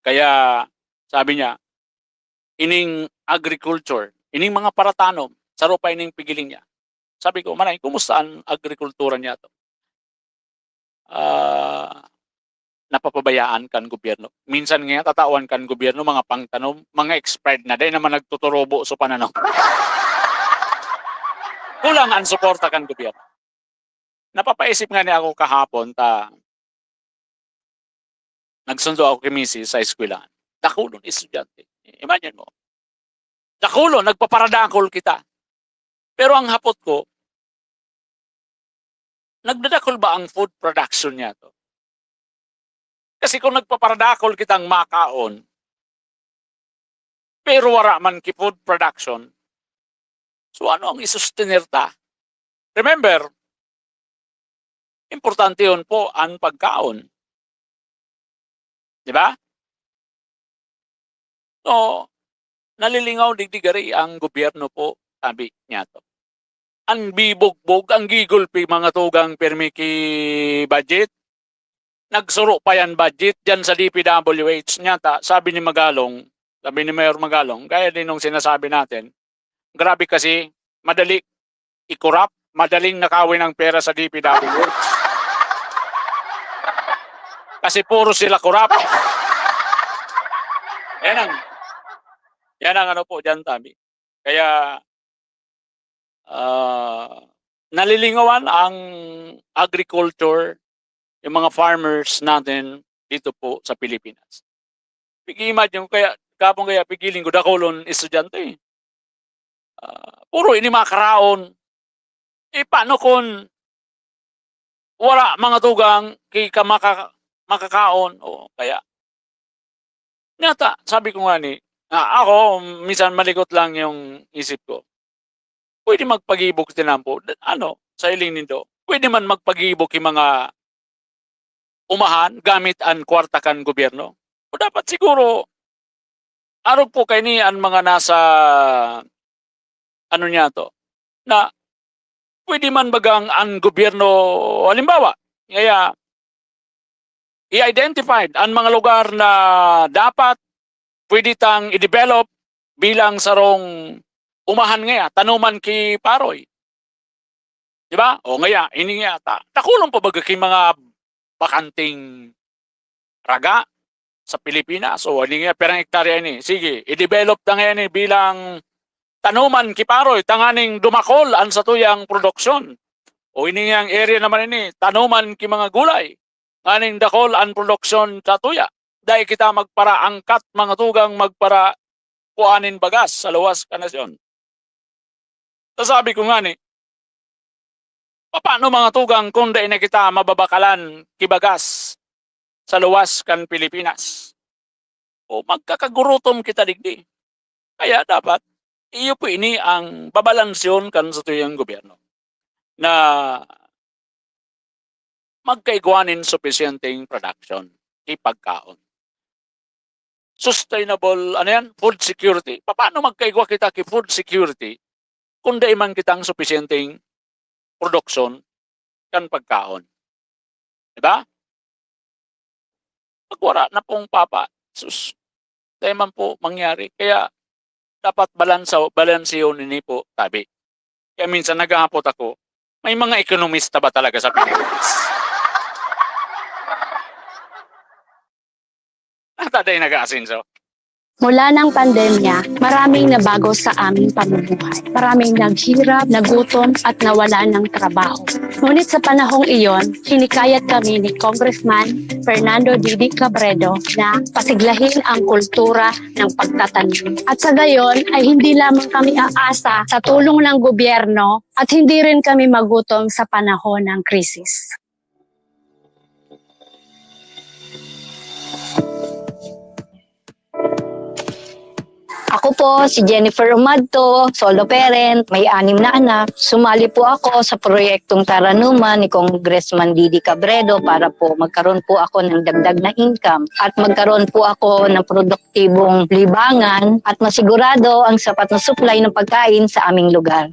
Kaya sabi niya, ining agriculture, ining mga paratanom, saro pa ining pigiling niya. Sabi ko, Manay, kumusta ang agrikultura niya to? Napapabayaan kan gobyerno. Minsan nga tatawan kan gobyerno mga pangtanom, mga expired na dahil naman nagtuturobo sa pananaw. Kulang ang suporta kan gobyerno. Napapaisip nga niya ako kahapon nagsundo ako kay Mrs. sa eskwelahan. Dakulon estudyante. Imagine mo. Dakulon, nagpaparadakol kita. Pero ang hapot ko, nagdadakol ba ang food production niya to? Kasi kung nagpaparadakol kitang makaon, pero wala man ki food production, So ano ang isustenirta? Remember, importante yun po ang pagkaon. Di ba? So, nalilingaw digdigari ang gobyerno po, sabi niya to. Ang bibugbog, ang gigulpi mga tugang permiki budget. Nagsuro pa yan budget dyan sa DPWH niya. Sabi ni Magalong, sabi ni Mayor Magalong, gaya din nung sinasabi natin, grabe kasi, madali i-corrupt, madaling nakawin ng pera sa DPWH. Kasi puro sila corrupt. Yan ang ano po dyan, Tabi. Kaya, nalilingawan ang agriculture, yung mga farmers natin dito po sa Pilipinas. Imagine, kaya pigiling ko dakolon estudyante. Puro ini makaraon. Paano kung wala mga tugang kay makakaon o kaya nata, sabi ko nga ni, ako, minsan malikot lang yung isip ko. Pwede magpag-ibok tinampo. Sa iling nindo, pwede man magpag-ibok yung mga umahan gamit ang kwarta kan gobyerno. O dapat siguro, araw po kayo ni ang mga nasa, na pwede man bagang ang gobyerno, halimbawa, kaya, i-identified ang mga lugar na dapat pwede tang i-develop bilang sarong umahan ngaya, tanuman ki paroy. Di ba? O ngaya, ini nga ta. Takulong pa baga ki mga bakanting raga sa Pilipinas. O ini nga, perang hektarya ini. Sige, i-develop na ngayon bilang tanuman ki paroy, tanganing dumakol ang satuyang produksyon. O ini nga ang area naman ini, tanuman ki mga gulay. Nganing dakol ang produksyon sa tuya. Dahil kita magpara angkat mga tugang magpara kuanin bagas sa luwas ka nasyon. Sabi ko nga ni, paano mga tugang kung dahil na kita mababakalan kibagas sa luwas kan Pilipinas? O magkakagurutom kita digdi. Kaya dapat, iyo po ini ang babalansyon kan sa tuyang gobyerno na magkaigwanin sufficienting production, ipagkaon. Sustainable, food security. Paano magkaigwa kita ki food security kung di man kitang sufficienting production kan pagkaon? Diba? Pagwara na pong papa, di man po mangyari. Kaya dapat balansiyon ini po, tabi. Kaya minsan naghahapot ako, may mga ekonomista ba talaga sa Pilipinas? Taday nag-aasinso. Mula ng pandemya, maraming nabago sa aming pamumuhay. Maraming naghirap, nagutom at nawala ng trabaho. Ngunit sa panahong iyon, hinikayat kami ni Congressman Fernando Didi Cabredo na pasiglahin ang kultura ng pagtatanim. At sa gayon ay hindi lamang kami aasa sa tulong ng gobyerno at hindi rin kami magutom sa panahon ng krisis. Ako po si Jennifer Umadto, solo parent, may 6 na anak. Sumali po ako sa proyektong Taranuman ni Congressman Didi Cabredo para po magkaroon po ako ng dagdag na income at magkaroon po ako ng produktibong libangan at masigurado ang sapat na supply ng pagkain sa aming lugar.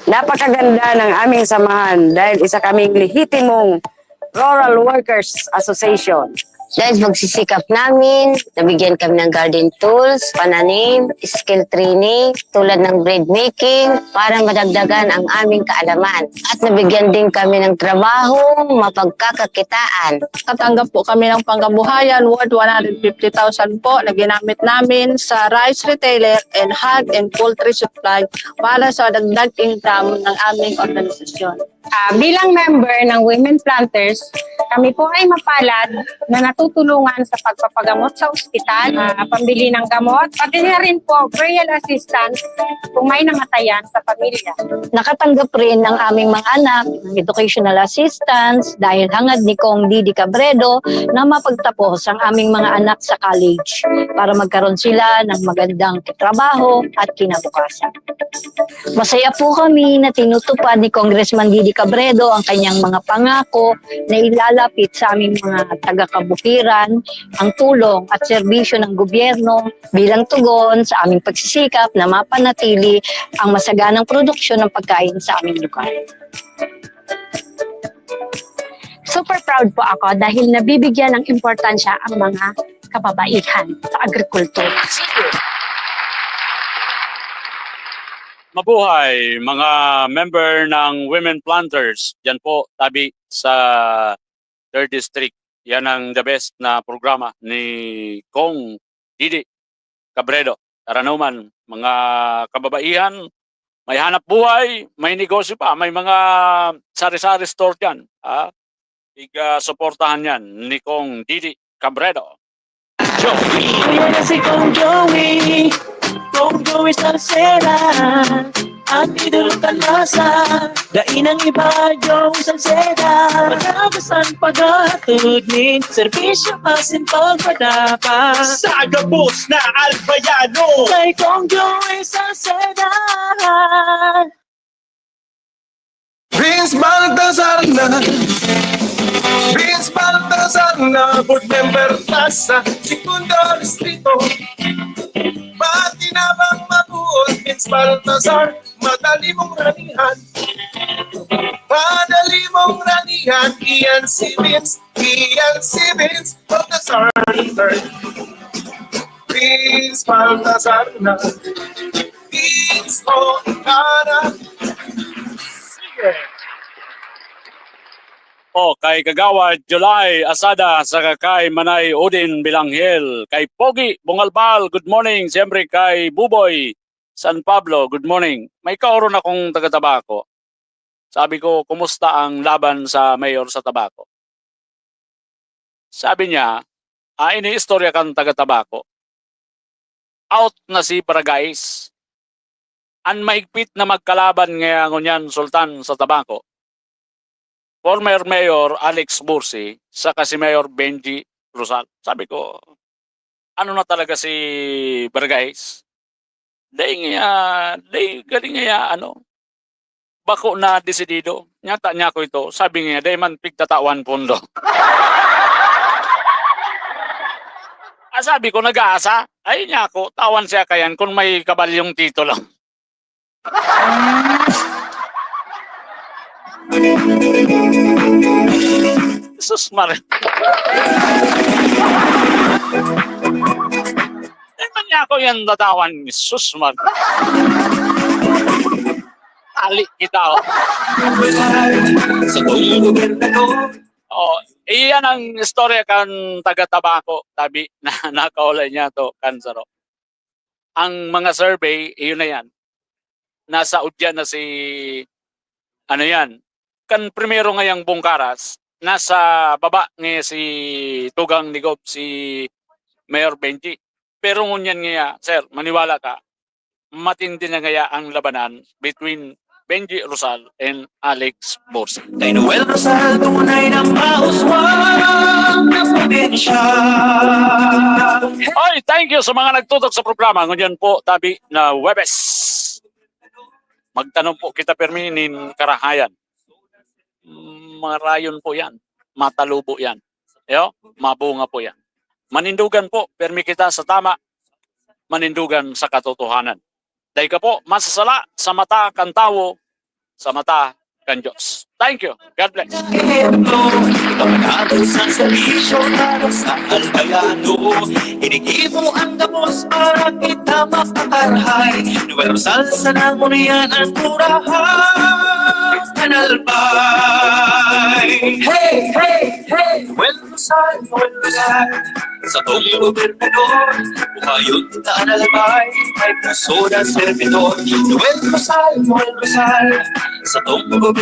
Napakaganda ng aming samahan dahil isa kaming lehitimong Rural Workers Association. Dahil magsisikap namin, nabigyan kami ng garden tools, pananim, skill training, tulad ng bread making, para madagdagan ang aming kaalaman. At nabigyan din kami ng trabaho, mapagkakakitaan. Katanggap po kami ng pangkabuhayan worth 150,000 po na ginamit namin sa rice retailer and hog and poultry supply para sa dagdag income ng aming organisasyon. Bilang member ng Women Planters, kami po ay mapalad na natutulungan sa pagpapagamot sa ospital, pambili ng gamot, pati na rin po burial assistance kung may namatayan sa pamilya. Nakatanggap rin ng aming mga anak ng educational assistance dahil hangad ni Kong Didi Cabredo na mapagtapos ang aming mga anak sa college para magkaroon sila ng magandang trabaho at kinabukasan. Masaya po kami na tinutupad ni Congressman Didi Cabredo ang kanyang mga pangako na ilalapit sa aming mga taga-kabukiran ang tulong at serbisyo ng gobyerno bilang tugon sa aming pagsisikap na mapanatili ang masaganang produksyon ng pagkain sa aming lugar. Super proud po ako dahil nabibigyan ng importansya ang mga kababaihan sa agrikultura. Mabuhay mga member ng Women Planters. Yan po, tabi sa 3rd District. Yan ang the best na programa ni Kong Didi Cabredo. Tara naman, mga kababaihan, may hanap buhay, may negosyo pa, may mga sari-sari store dyan. Suportahan yan ni Kong Didi Cabredo. Yan na si Kong Joey, Kong Joey Salceda, ang idol kalasa, dain ang iba, Joey Salceda. Manabasan paghatod ni serbisyo asin pagpadapa. Sagabos na Albayano. Kay Kong Joey Salceda. Vince Baltazar na, Vince Baltazar na, board member sa Segundo Distrito. Matinabang mabuot, Vince Baltazar, madali mong ranihan. Madali mong ranihan, iyan si Vince Baltazar III. Vince Baltazar na, Vince O'Hara. Kay Kagawad July Asada sa kay Manay Odin Bilanghel, kay Pogi Bungalbal, good morning. Siyempre kay Buboy San Pablo, good morning. May kauron akong taga-Tabaco. Sabi ko, kumusta ang laban sa mayor sa Tabaco? Sabi niya, ini-istorya kang taga-Tabaco. Out na si Baragais. Ang maigpit na magkalaban ngayon yan Sultan sa Tabaco. Former Mayor Alex Bursi sa si Mayor Benji Rosal. Sabi ko, ano na talaga si Baragais? Galing nga bako na desidido. Nyata niya ko ito. Sabi niya, day man pigtatawan pundo. Sabi ko, nag-aasa. Ay niya ako, tawan siya kayan kung may kabalyong titulo. Sus Maria. Naman niya ako yan tatawan. Sus Maria. Ali kita. Sa buong gobernador. Iyan ang istorya kan taga-Tabaco. Tabi na nakaulay niya to kansaro. Ang mga survey, iyon na yan. Nasa udyan na si kan primero ngayang Bungkaras, nasa baba nga si Tugang Nigob, si Mayor Benji. Pero ngunyan nga, sir, maniwala ka, matindi na nga ang labanan between Benji Rosal and Alex Bursi. Kay Noel Rosal, tunay ng mauswang na probinsya. Ay, thank you sa mga nagtutok sa programa. Ngunyan po, tabi na Webes. Magtanong po kita perminin karahayan. Mga rayon po yan. Matalubo yan. Mabunga po yan. Manindugan po, permi kita sa tama. Manindugan sa katotohanan. Dahil ka po, masasala sa mata kan tao, sa mata kan Diyos. Thank you. God bless. Ipagkatol sa serbisyo para sa Albayano. Inigibo ang gamos para kita makakarhay. Noel Rosal sa nangunyan ang murahan. Kanalbay. Hey, hey, hey! Noel Rosal, Noel Rosal. Sa tong gobernador, buhayon tanalbay. May puso na servidor. Noel Rosal, Noel Rosal. Sa tong gobernador.